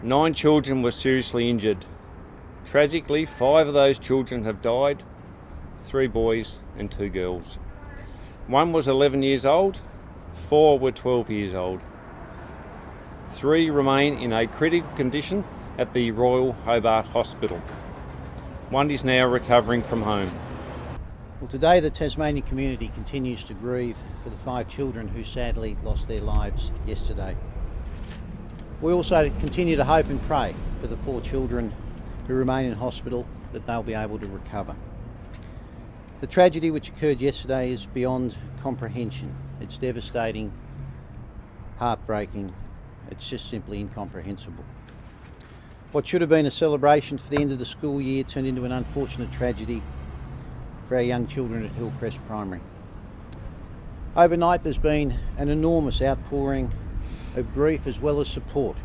Nine children were seriously injured. Tragically, 5 of those children have died, 3 boys and 2 girls. 1 was 11 years old, 4 were 12 years old. 3 remain in a critical condition at the Royal Hobart Hospital. 1 is now recovering from home. Well, today the Tasmanian community continues to grieve for the 5 children who sadly lost their lives yesterday. We also continue to hope and pray for the 4 children who remain in hospital that they'll be able to recover. The tragedy which occurred yesterday is beyond comprehension. It's devastating, heartbreaking, it's just simply incomprehensible. What should have been a celebration for the end of the school year turned into an unfortunate tragedy for our young children at Hillcrest Primary. Overnight there's been an enormous outpouring of grief as well as support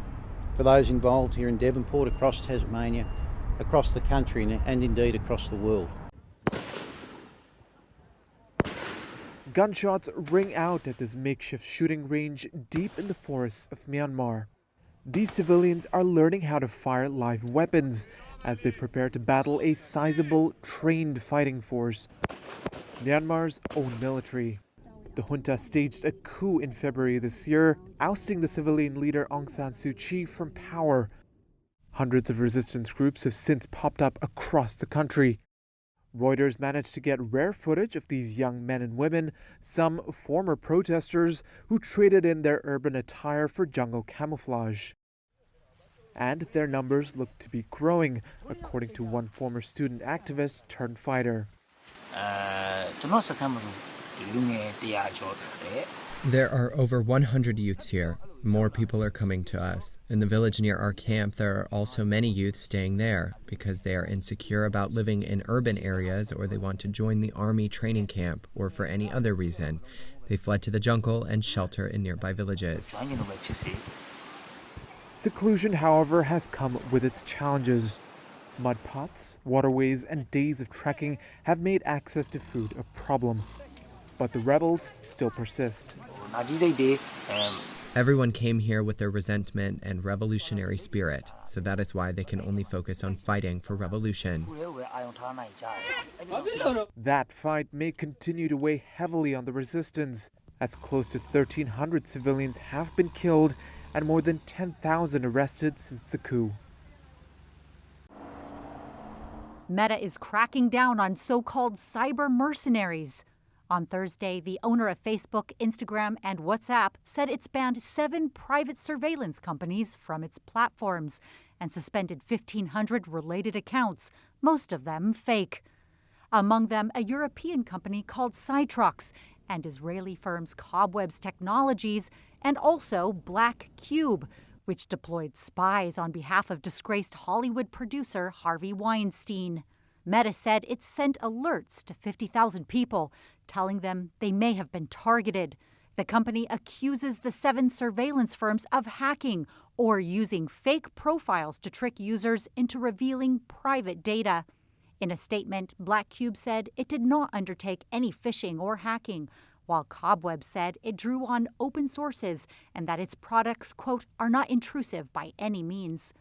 for those involved here in Devonport, across Tasmania, across the country and indeed across the world. Gunshots ring out at this makeshift shooting range deep in the forests of Myanmar. These civilians are learning how to fire live weapons as they prepare to battle a sizable, trained fighting force, Myanmar's own military. The junta staged a coup in February this year, ousting the civilian leader Aung San Suu Kyi from power. Hundreds of resistance groups have since popped up across the country. Reuters managed to get rare footage of these young men and women, some former protesters who traded in their urban attire for jungle camouflage. And their numbers look to be growing, according to one former student activist turned fighter. There are over 100 youths here. More people are coming to us. In the village near our camp, there are also many youths staying there because they are insecure about living in urban areas, or they want to join the army training camp, or for any other reason. They fled to the jungle and shelter in nearby villages. Seclusion, however, has come with its challenges. Mud pots, waterways, and days of trekking have made access to food a problem. But the rebels still persist. Everyone came here with their resentment and revolutionary spirit, so that is why they can only focus on fighting for revolution. That fight may continue to weigh heavily on the resistance, as close to 1,300 civilians have been killed and more than 10,000 arrested since the coup. Meta is cracking down on so-called cyber mercenaries. On Thursday, the owner of Facebook, Instagram, and WhatsApp said it's banned 7 private surveillance companies from its platforms and suspended 1,500 related accounts, most of them fake. Among them, a European company called Cytrox and Israeli firms Cobwebs Technologies, and also Black Cube, which deployed spies on behalf of disgraced Hollywood producer Harvey Weinstein. Meta said it sent alerts to 50,000 people, telling them they may have been targeted. The company accuses the 7 surveillance firms of hacking or using fake profiles to trick users into revealing private data. In a statement, Black Cube said it did not undertake any phishing or hacking, while Cobweb said it drew on open sources and that its products, quote, are not intrusive by any means.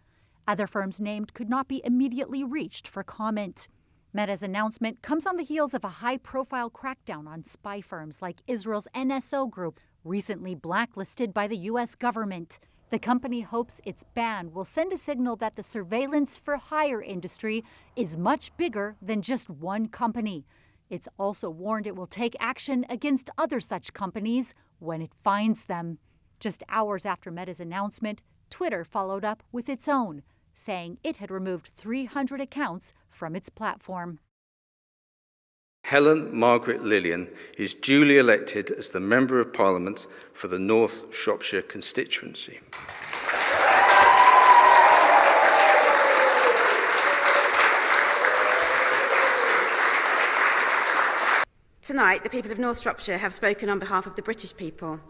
Other firms named could not be immediately reached for comment. Meta's announcement comes on the heels of a high-profile crackdown on spy firms like Israel's NSO Group, recently blacklisted by the U.S. government. The company hopes its ban will send a signal that the surveillance for hire industry is much bigger than just one company. It's also warned it will take action against other such companies when it finds them. Just hours after Meta's announcement, Twitter followed up with its own, saying it had removed 300 accounts from its platform. Helen Margaret Lillian is duly elected as the Member of Parliament for the North Shropshire constituency. Tonight, the people of North Shropshire have spoken on behalf of the British people.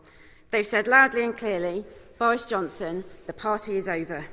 They've said loudly and clearly, Boris Johnson, the party is over.